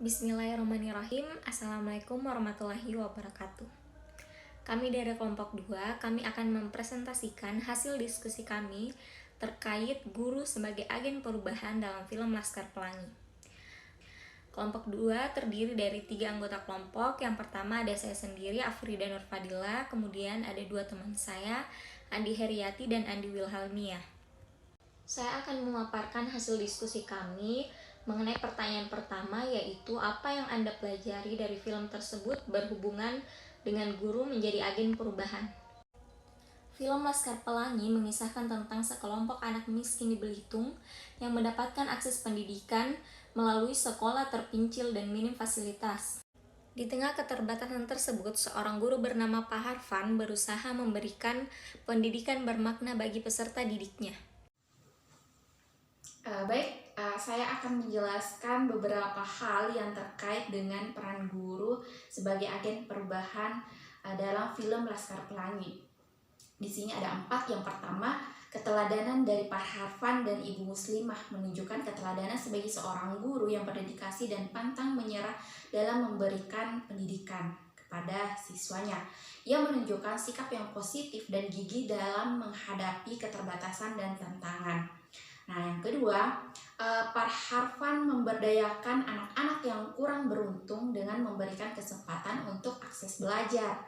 Bismillahirrahmanirrahim. Assalamualaikum warahmatullahi wabarakatuh. Kami dari kelompok 2, kami akan mempresentasikan hasil diskusi kami terkait guru sebagai agen perubahan dalam film Laskar Pelangi. Kelompok 2 terdiri dari 3 anggota kelompok. Yang pertama ada saya sendiri, Afrida Nurfadila. Kemudian ada 2 teman saya, Andi Heriati dan Andi Wilhelmia. Saya akan memaparkan hasil diskusi kami mengenai pertanyaan pertama, yaitu apa yang Anda pelajari dari film tersebut berhubungan dengan guru menjadi agen perubahan. Film Laskar Pelangi mengisahkan tentang sekelompok anak miskin di Belitung yang mendapatkan akses pendidikan melalui sekolah terpencil dan minim fasilitas. Di tengah keterbatasan tersebut, seorang guru bernama Pak Harfan berusaha memberikan pendidikan bermakna bagi peserta didiknya. Saya akan menjelaskan beberapa hal yang terkait dengan peran guru sebagai agen perubahan dalam film Laskar Pelangi. Di sini ada 4. Yang pertama, keteladanan dari Pak Harfan dan Ibu Muslimah menunjukkan keteladanan sebagai seorang guru yang berdedikasi dan pantang menyerah dalam memberikan pendidikan kepada siswanya. Ia menunjukkan sikap yang positif dan gigih dalam menghadapi keterbatasan dan tantangan. Nah, yang kedua, Pak Harfan memberdayakan anak-anak yang kurang beruntung dengan memberikan kesempatan untuk akses belajar.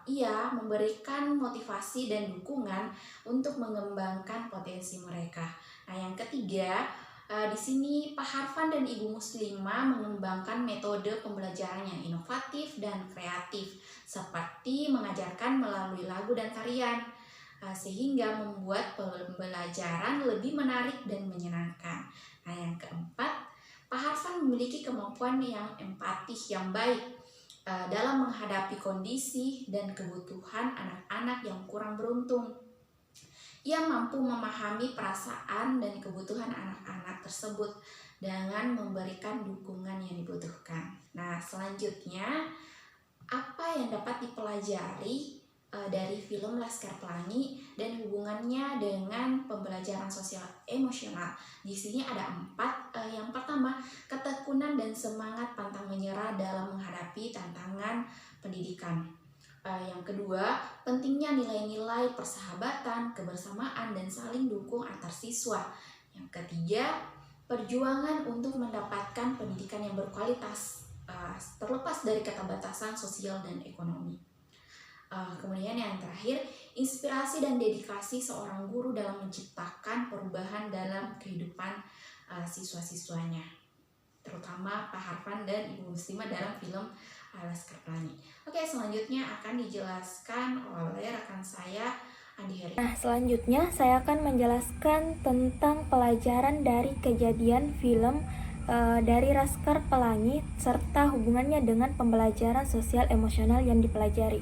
Ia memberikan motivasi dan dukungan untuk mengembangkan potensi mereka. Nah, yang ketiga, di sini Pak Harfan dan Ibu Muslimah mengembangkan metode pembelajaran yang inovatif dan kreatif, seperti mengajarkan melalui lagu dan tarian, sehingga membuat pembelajaran lebih menarik dan menyenangkan. Nah, yang keempat, Pak Harfan memiliki kemampuan yang empatis yang baik dalam menghadapi kondisi dan kebutuhan anak-anak yang kurang beruntung. Ia mampu memahami perasaan dan kebutuhan anak-anak tersebut dengan memberikan dukungan yang dibutuhkan. Nah, selanjutnya, apa yang dapat dipelajari dari film Laskar Pelangi dan hubungannya dengan pembelajaran sosial emosional? Di sini ada 4. Yang pertama, ketekunan dan semangat pantang menyerah dalam menghadapi tantangan pendidikan. Yang kedua, pentingnya nilai-nilai persahabatan, kebersamaan, dan saling dukung antar siswa. Yang ketiga, perjuangan untuk mendapatkan pendidikan yang berkualitas terlepas dari keterbatasan sosial dan ekonomi. Kemudian yang terakhir, inspirasi dan dedikasi seorang guru dalam menciptakan perubahan dalam kehidupan siswa-siswanya, terutama Pak Harfan dan Ibu Muslimah dalam film Laskar Pelangi. Oke, selanjutnya akan dijelaskan oleh rekan saya, Andi Heri. Nah, selanjutnya saya akan menjelaskan tentang pelajaran dari kejadian film dari Laskar Pelangi serta hubungannya dengan pembelajaran sosial emosional yang dipelajari.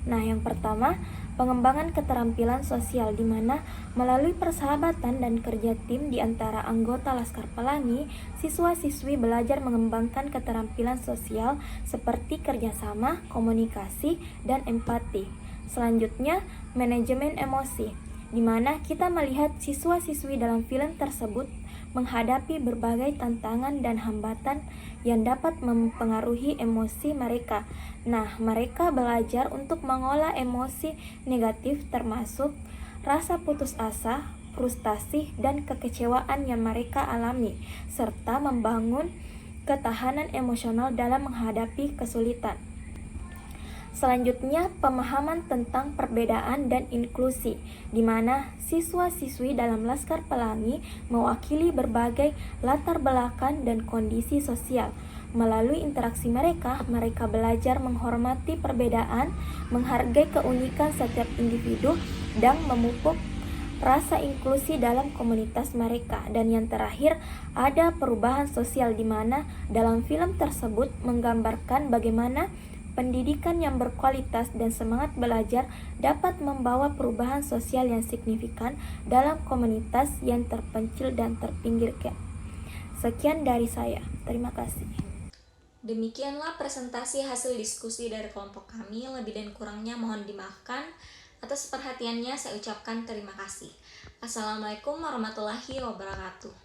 Nah, yang pertama, pengembangan keterampilan sosial, di mana melalui persahabatan dan kerja tim di antara anggota Laskar Pelangi, siswa-siswi belajar mengembangkan keterampilan sosial seperti kerjasama, komunikasi, dan empati. Selanjutnya, manajemen emosi, di mana kita melihat siswa-siswi dalam film tersebut menghadapi berbagai tantangan dan hambatan yang dapat mempengaruhi emosi mereka. Nah, mereka belajar untuk mengolah emosi negatif termasuk rasa putus asa, frustasi, dan kekecewaan yang mereka alami, serta membangun ketahanan emosional dalam menghadapi kesulitan. Selanjutnya, pemahaman tentang perbedaan dan inklusi, di mana siswa-siswi dalam Laskar Pelangi mewakili berbagai latar belakang dan kondisi sosial. Melalui interaksi mereka belajar menghormati perbedaan, menghargai keunikan setiap individu, dan memupuk rasa inklusi dalam komunitas mereka. Dan yang terakhir, ada perubahan sosial, di mana dalam film tersebut menggambarkan bagaimana pendidikan yang berkualitas dan semangat belajar dapat membawa perubahan sosial yang signifikan dalam komunitas yang terpencil dan terpinggirkan. Sekian dari saya. Terima kasih. Demikianlah presentasi hasil diskusi dari kelompok kami. Lebih dan kurangnya mohon dimaafkan. Atas perhatiannya saya ucapkan terima kasih. Assalamualaikum warahmatullahi wabarakatuh.